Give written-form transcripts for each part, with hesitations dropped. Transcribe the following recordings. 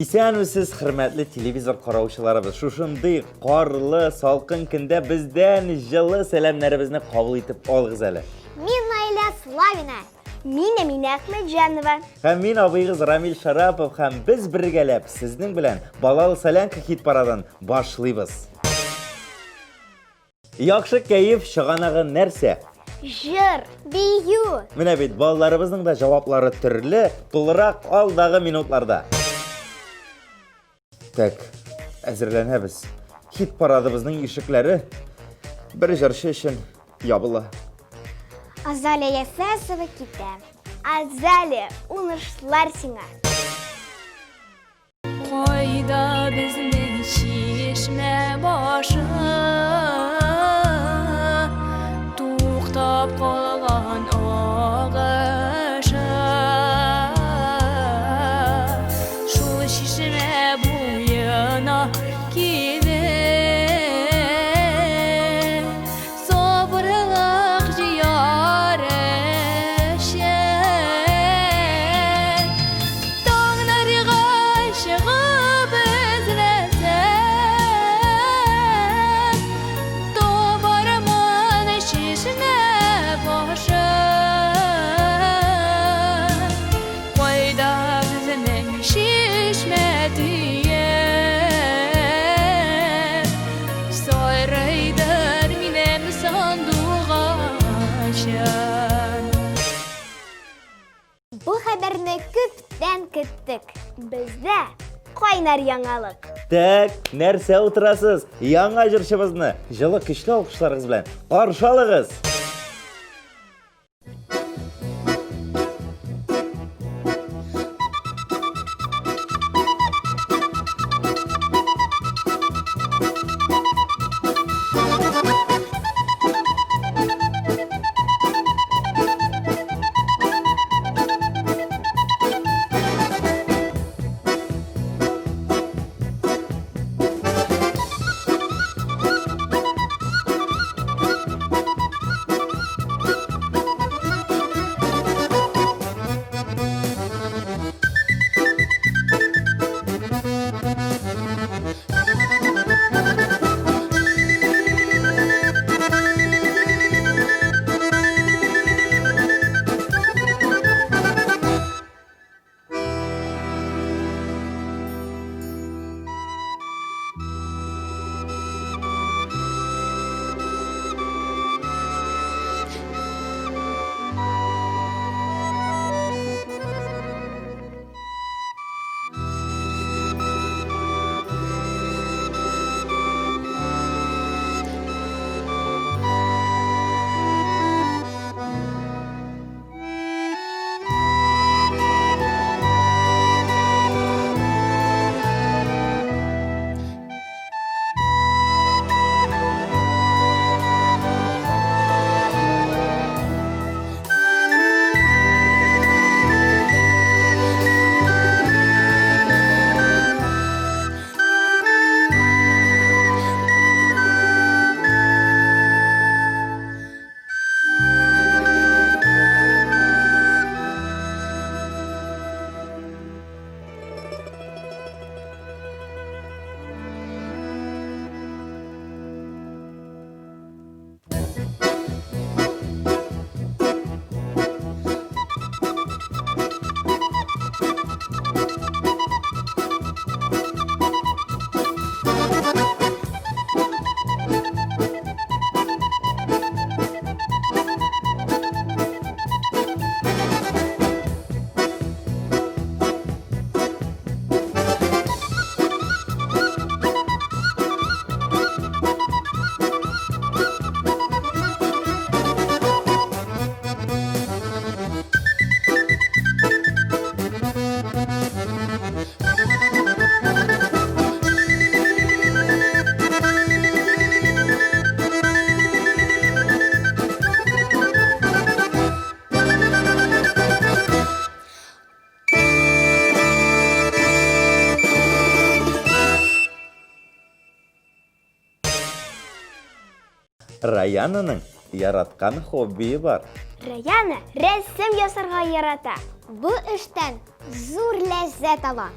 Исәнмесез, хөрмәтле телевизор караучыларыбыз. Шушындый карлы, салкын көндә бездән җылы сәламнарыбызны кабул итеп алыгыз әле. Мин Наиля Славина. Мин Әминә Юсупова. Һәм мин абыйгыз Рамил Шарапов һәм без бергәләп сезнең белән Балалы Солянка хит парадын башлыйбыз. Яхшы кәеф чыганагы нәрсә? Жыр, бию. Менә бит балаларыбызның да җаваплары төрле, тулырак алдагы минутларда. Так, әзерләнәбез. Хит парадыбызның ишекләре бер җырчы өчен ябыла. Азалия Ясасова китә. Азалия, унышлар сиңа. Кайда безнең чишмә башы, туктап калган агышы. Шул чишмә буена килде, сабырлык җыяр эшен. Таңнарга чыгып эзләсәм, табармын чишмә башы. Кайда безнең чишмә тиен, сайрайдыр минем сандугачан. Бу хәбәрне күптән көттек. Бездә кайнар яңалык. Так, нәрсә утырасыз? Яңа җырчыбызны җылы көчле алкышларыгыз белән каршы алыгыз. Раянаның яраткан хоббие бар. Раяна рәсем ясарга ярата. Бу эштән зур ләззәт ала.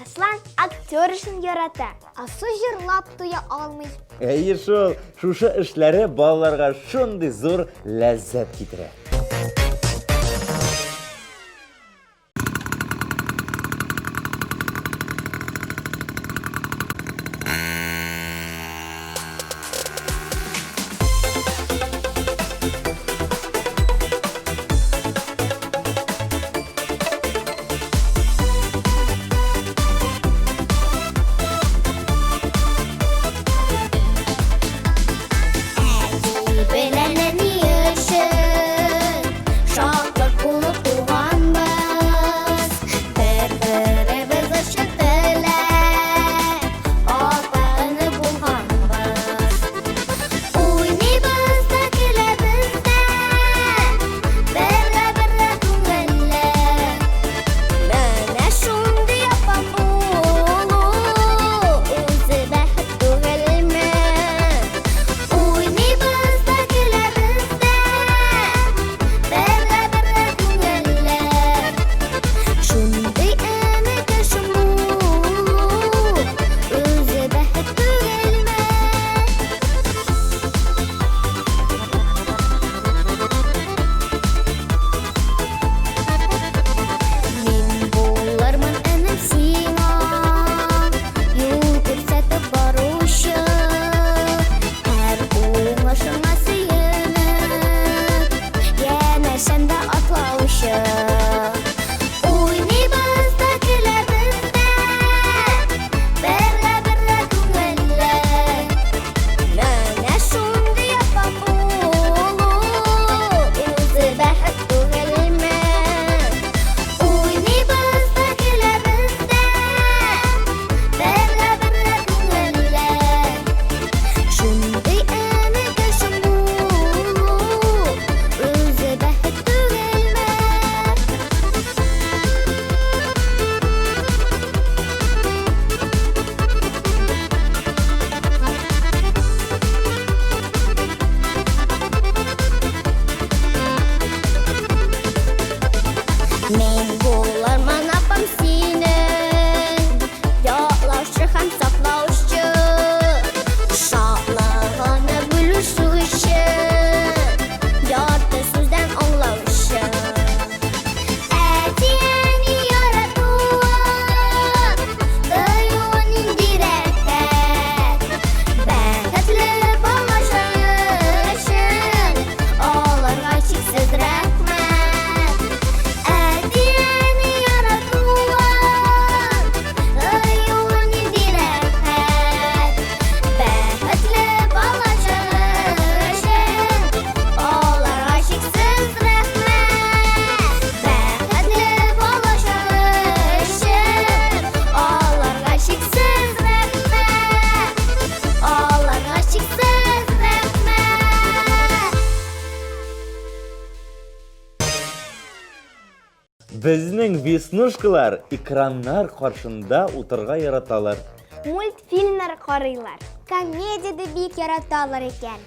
Аслан актер үшін ярата, асы жырлап туя алмый. Әйе шул, шушы эшләре балаларга шундый зур ләззәт китерә. Безнең веснушкалар экраннар каршында утырга яраталар. Мультфильмнар карыйлар. Комедияда бик яраталар икән.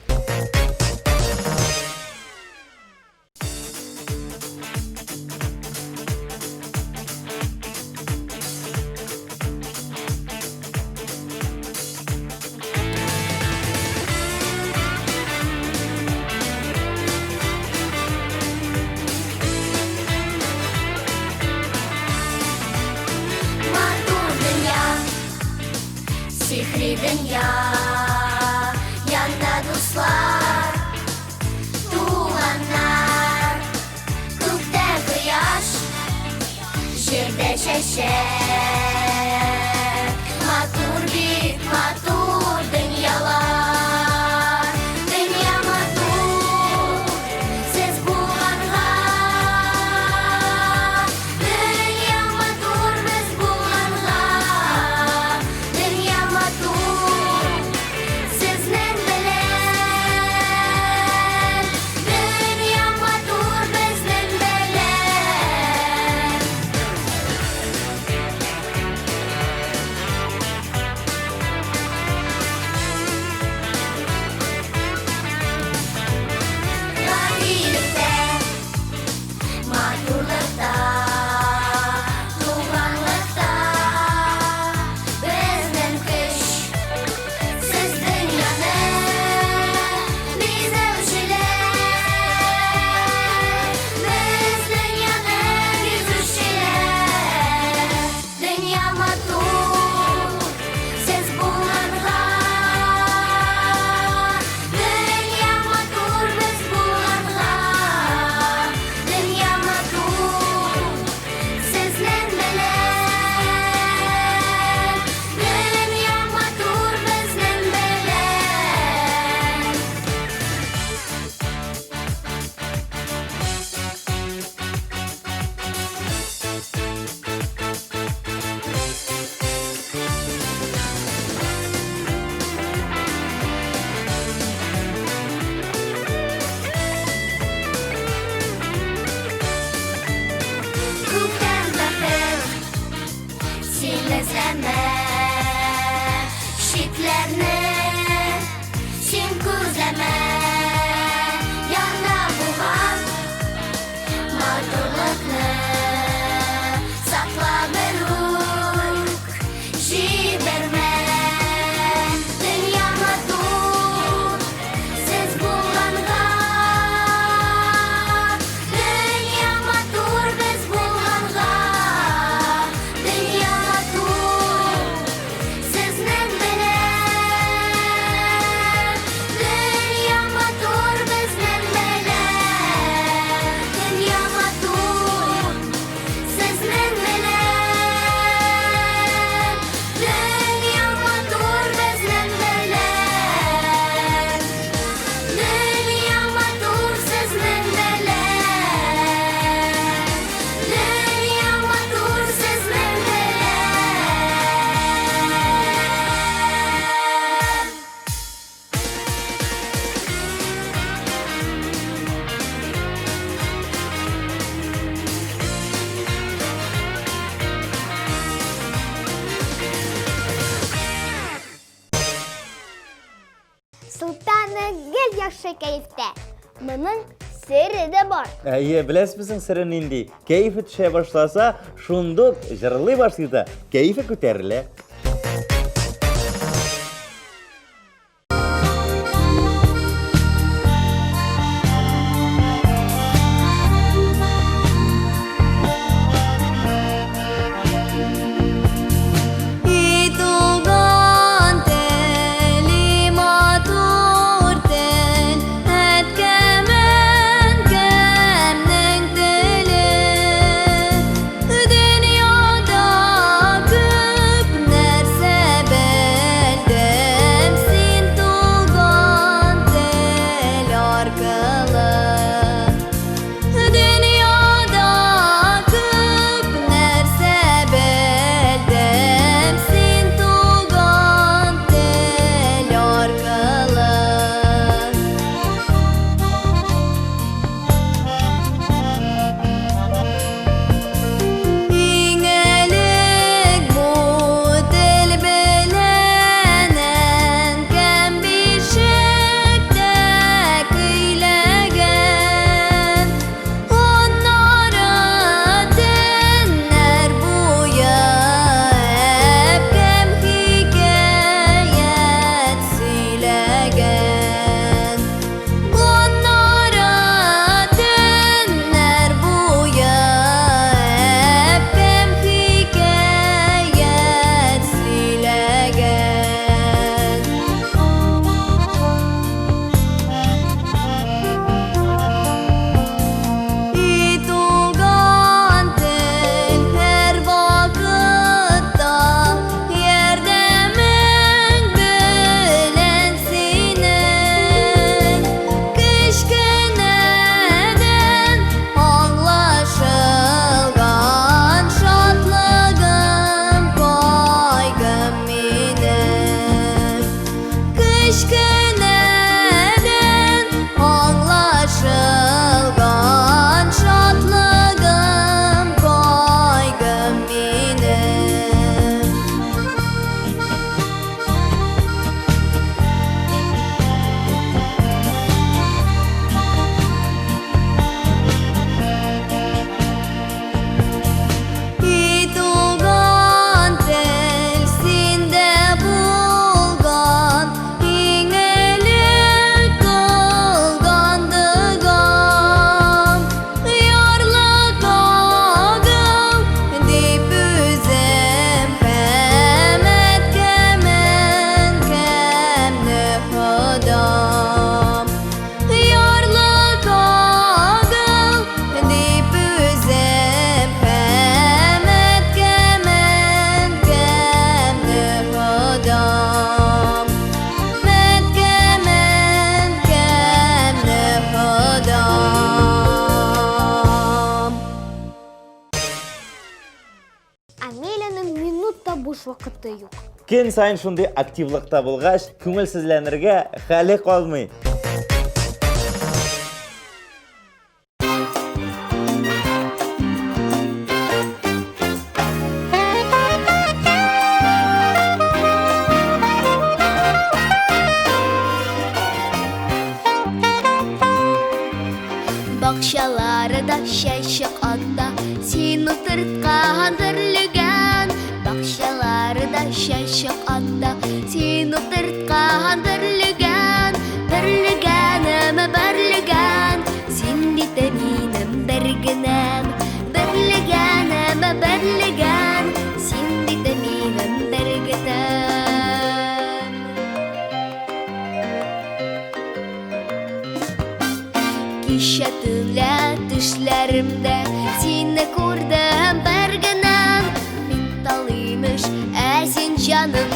Dünya yanında dostlar, tuğanlar, gökte kıyaş, şerde şeşer. Matur bit, matur dünyalar, dünya matur, siz bulanğa. Dünya matur, biz bulanğa, dünya matur. кәйфтә. Моның сире дә бар. Әйе, беләсезме сыры нинди? Кәйфе төшә башласа, шундук җырлый башлый да, кәйфе күтәрелә. буш вакыты юк. Көн сайын шундый активлыкта булгач, күңелсезләнергә хәле калмый. Бакчаларда чәчәк атта, син утырткан берлегән. Бакчаларда чәчәк атта, син утырткан берлегән. Берлегәнем, берлегән, син бит минем бергенәм. Берлегәнем, берлегән, син бит минем бергенәм. Кичә төнлә төшләремдә сине күрдем бергенәм. Мин талыймыш, син җаным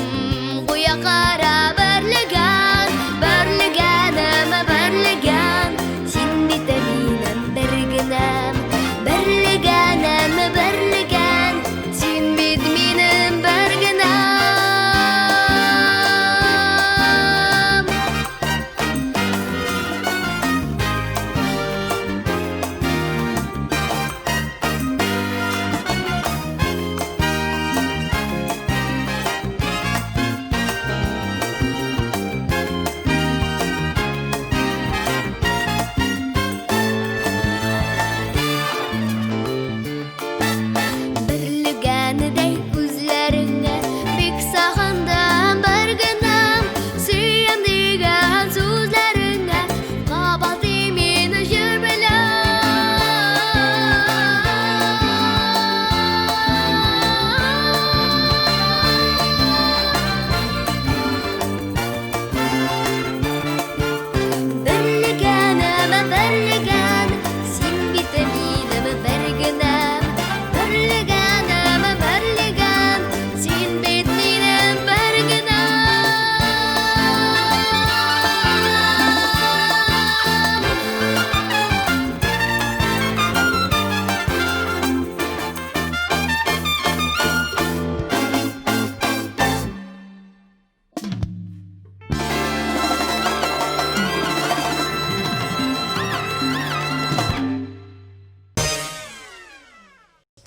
куя кара берлегән. Берлегәнем, берлегән, син бит минем бергенәм. Берлегәнем, берлегән, син бит минем бергенәм.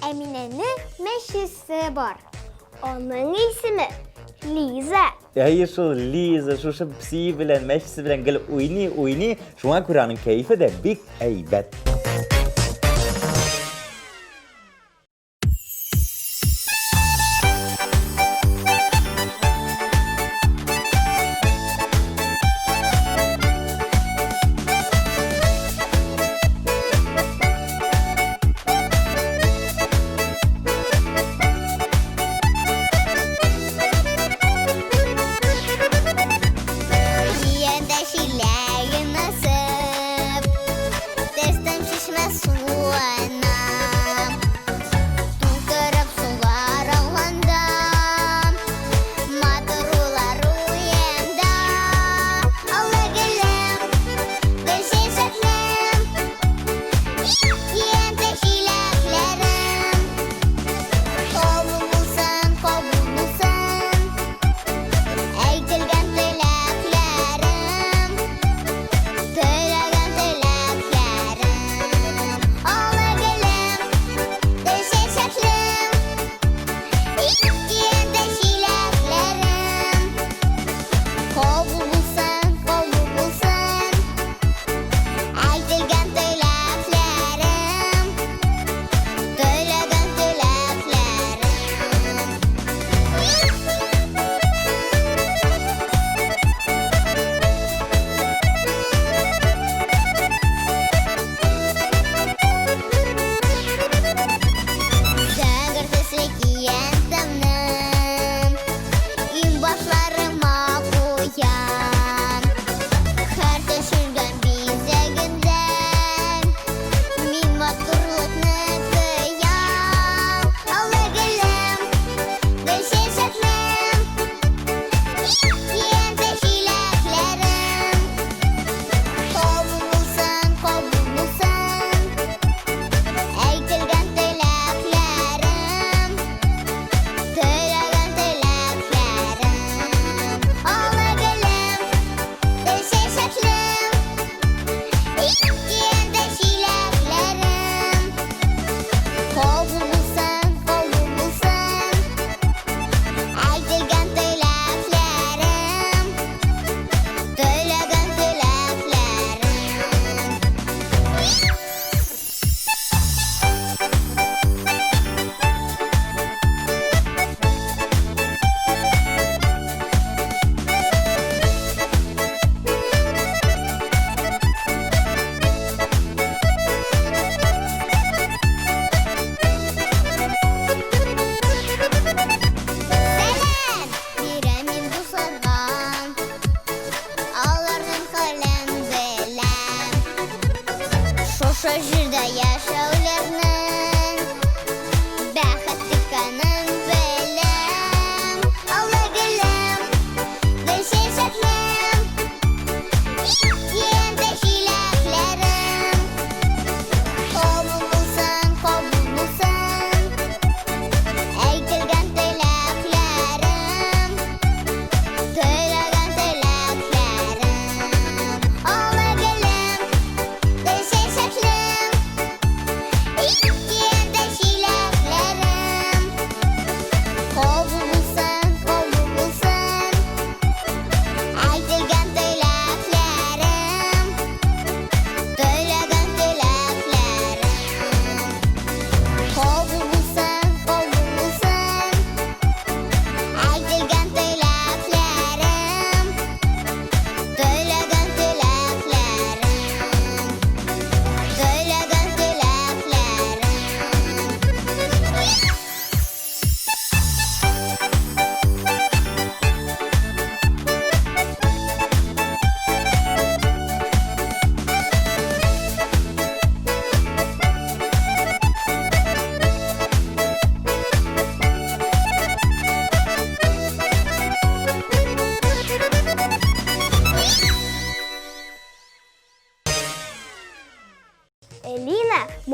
Әминәнең мәчесе бар. Аның исеме Лиза. Әйе шул Лиза, шушы пси белән, мәчесе белән гел уйный. Шуңа күрә аның кәефе дә бик әйбәт.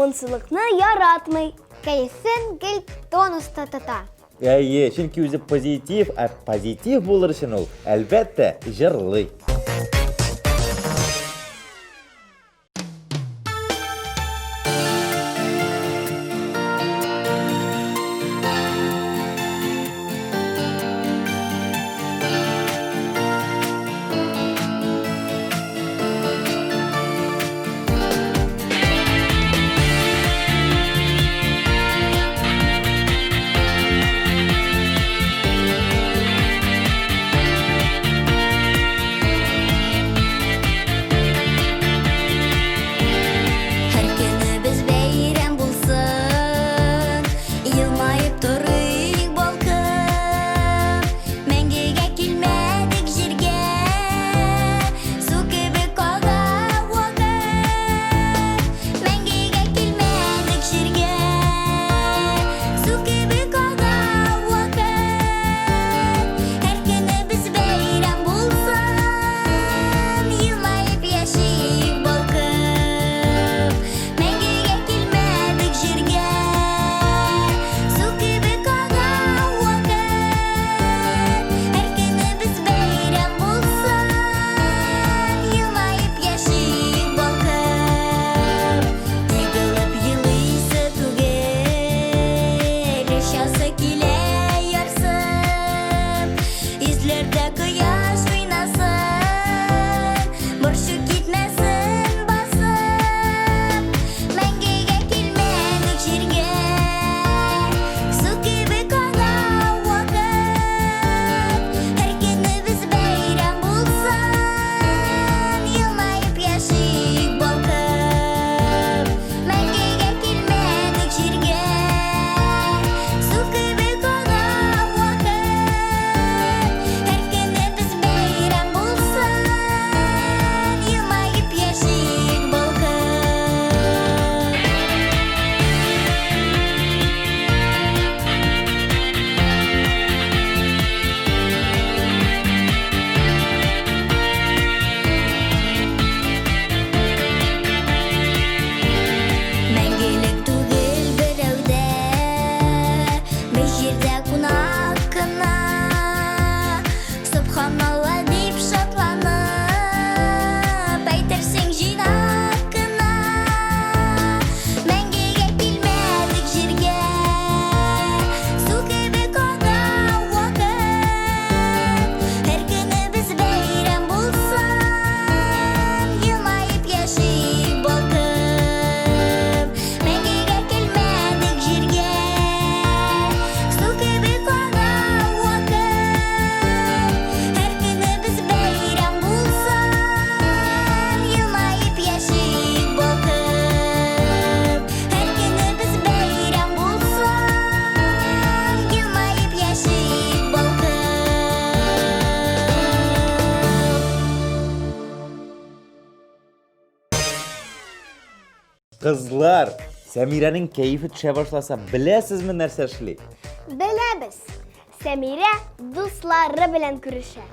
Монсылыкны яратмый, кәефен гел тонуста тота. Әйе, чөнки үзе позитив, позитив булыр өчен ул әлбәттә җырлый. Кызлар, Сәмирәнең кәефе төшә башласа, беләсезме нәрсә эшли? Беләбез. Сәмирә дуслары белән күрешә.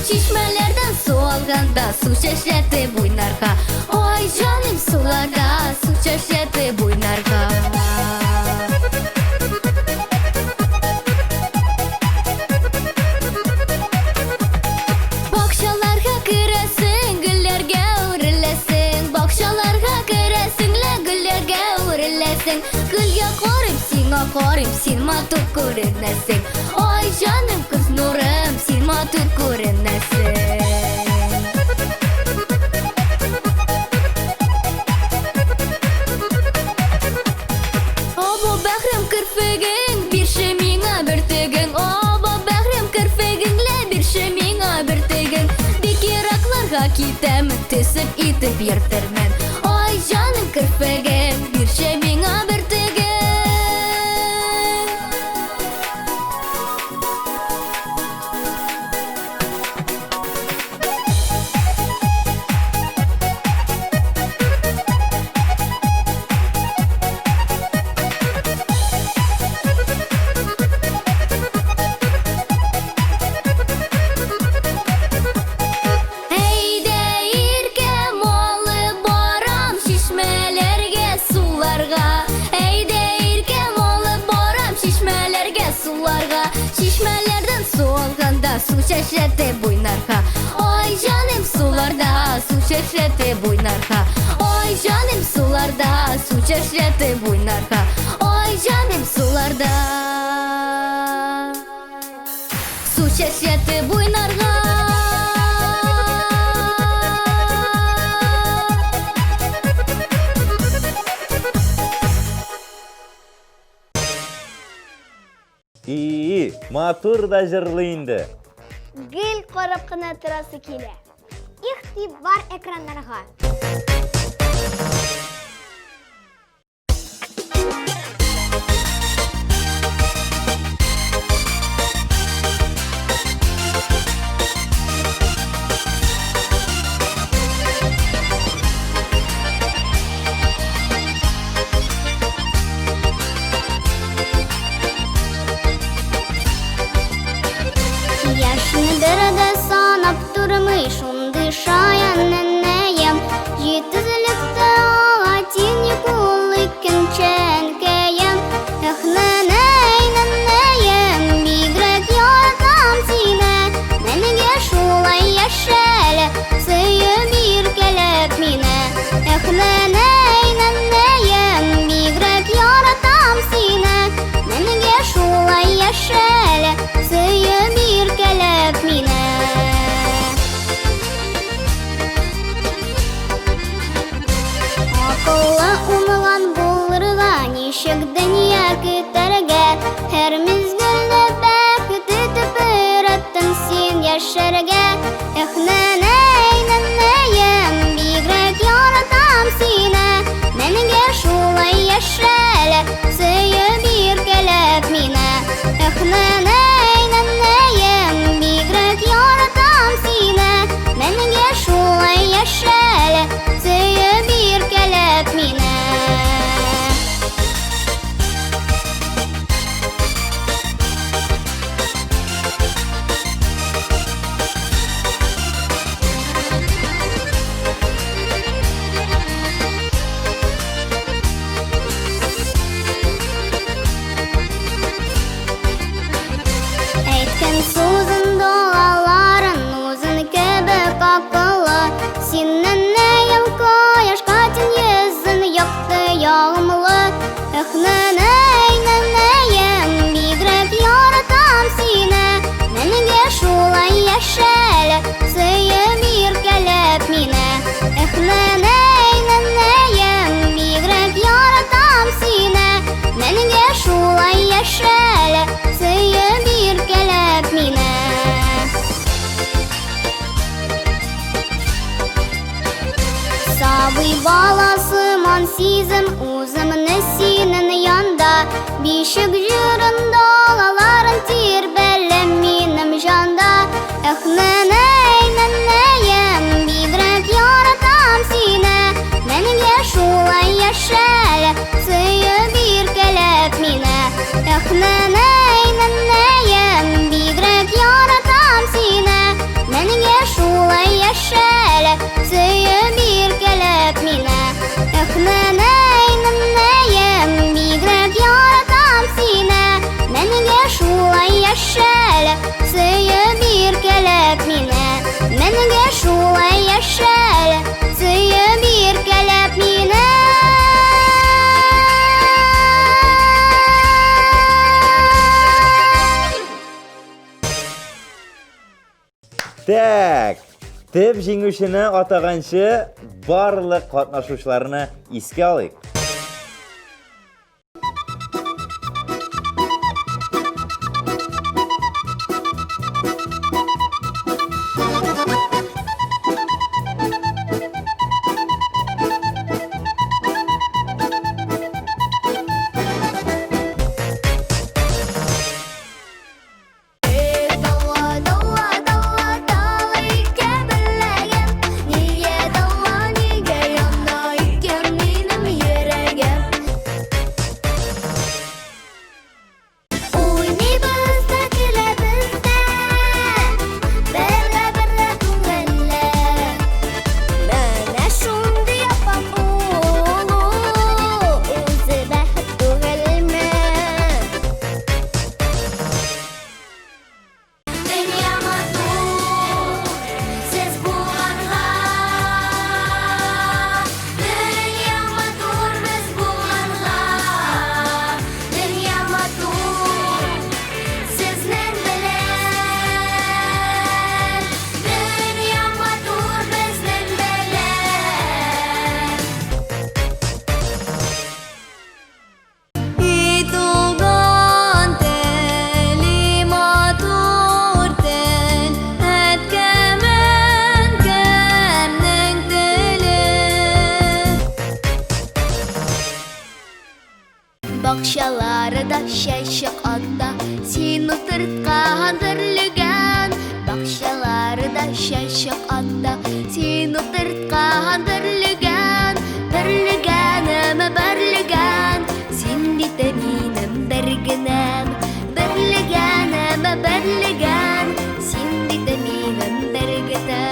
Şişmelerden su alganda su çeşreti buynarga. Oy canım sularda su çeşreti buynarga. Bakşalarga kiresin güllerge uğurlesin. Bakşalarga kiresin le güllerge uğurlesin. Gülge korim sin matur korinlesin. Oy canım kız nurum sin matur korinlesin. Obo bəxrim kirfegin bir şey minga bir tegin. Obo bəxrim kirfegin le bir şey minga bir tegin. Dikiraklarga kitem tesip itip yertermen. Oy canım kirfegin bir şey minga bir tegin. Şişmelerden su alganda su çeşreti buynarga. Oy canım sularda su çeşreti buynarga. Oy canım sularda su çeşreti buynarga. Oy canım sularda su çeşreti buynarga. Матур да җырлый инде. Гел карап кына торасы килә. Игътибар экраннарга. Яшны дәрәдә санап тормый шундый шаян нәнәем. Җитезлектә аңа тиң юк икенчәнкәем. Эх, нәнәй, нәнәем, бигрәк яратам сине. Мәнгә шулай яшәле, сөеп иркәләп мине. Эх, нәнәй, нәнәем, бигрәк яратам сине. Мәнгә шулай яшәле, сөеп иркәләп мине. Акыллы умылган булырга ничек дөнья көтәргә. Һәр мизгелдә бәхет итеп өйрәттең син яшәргә. Эх, нәнәй, нәнәем, бигрәк яратам сине. Мәнгә шулай яшәле, сөеп иркәләп мине. Эх, нәнәй, нәнәем, бигрәк яратам сине. Мәнгә шулай яшәле, сөеп иркәләп мине. яшәле, сөеп иркәләп мине. Сабый баласыман сизем үземне синең янда, бишек җырын далаларын тирбәлем минем җанда. Эх, нәнәем, бигрәк яратам сине, мәнгә шулай яшәле, сөеп иркәләп мине. Эх, нәнәем, бигрәк яратам сине, мәнгә шулай яшәле, сөеп иркәләп мине. Эх, нәнәем, бигрәк яратам сине, мәнгә шулай яшәле, сөеп иркәләп мине. Мәнгә шулай яшәле, сөеп иркәләп мине. Так, төп җиңүчене атаганчы барлык катнашучыларны искә алыйк. Бакчаларда чәчәк атта, син утырткан берлегән. Бакчаларда чәчәк атта, син утырткан берлегән. Берлегәнем, берлегән, син бит минем бергенәм. Берлегәнем, берлегән, син бит минем бергенәм.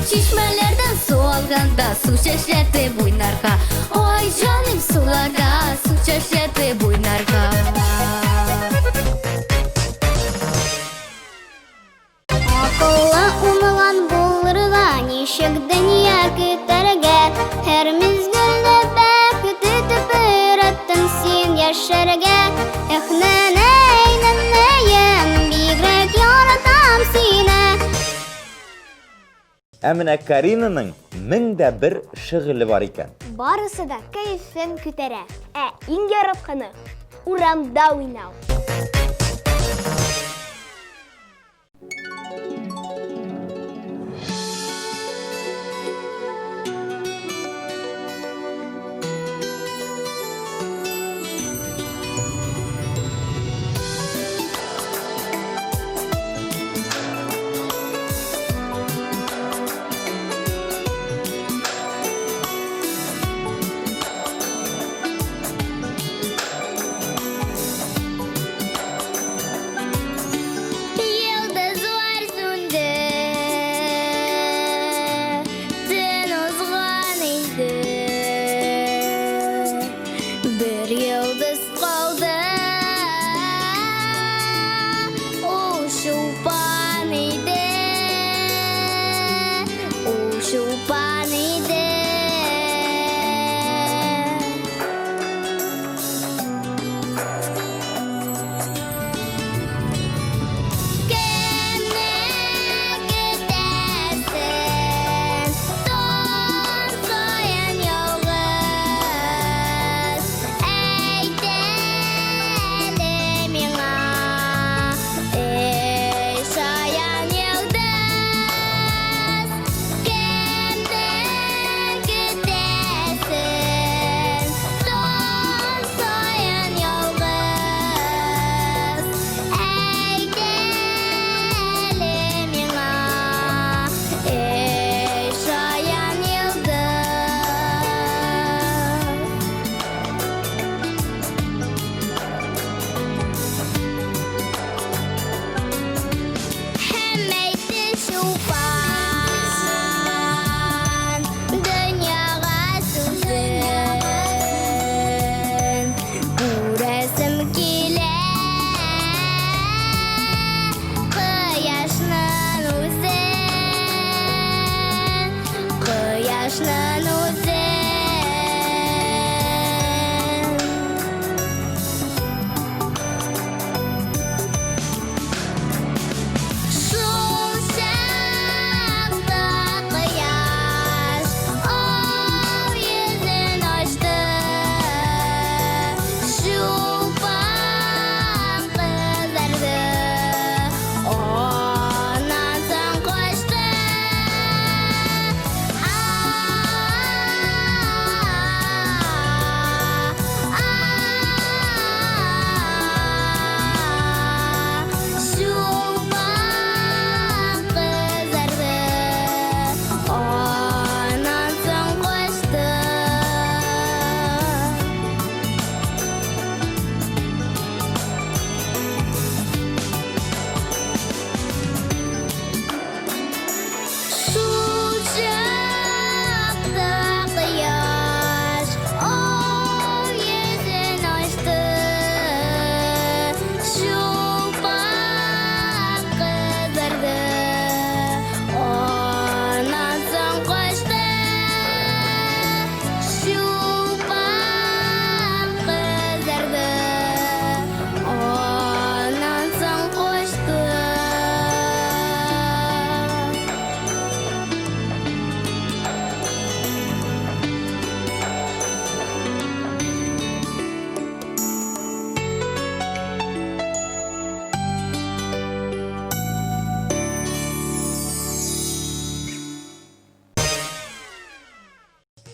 Çeşmelerden su alganda su çeşreti buynarga. Oy canım sularda su çeşreti buynarga. Акыллы умылган булырга, ничек дөнья көтәргә. Һәр мизгелдә бәхет итеп өйрәттең син яшәргә. Эх, нәнәем, бигрәк яратам сине. Әминә Каринаның 1001 шигыле бар икән. Барысы да кәефен күтәрә. Иң яратканы урамда уйнау.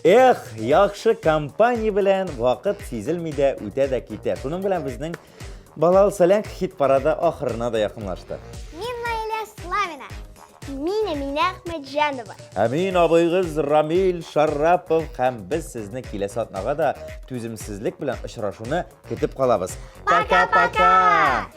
Эх, яхшы компания белән вакыт сизелми дә үтә дә китә. Шуның белән безнең Балалы Солянка хит парады ахырына да якынлашты. Мин Наиля Славина. Мин Әминә Әхмәтҗанова. Әмин абыйгыз Рамил Шаррапов һәм без сезне киләсе атнага да түземсезлек белән очрашуны көтеп калабыз. Пока-пока!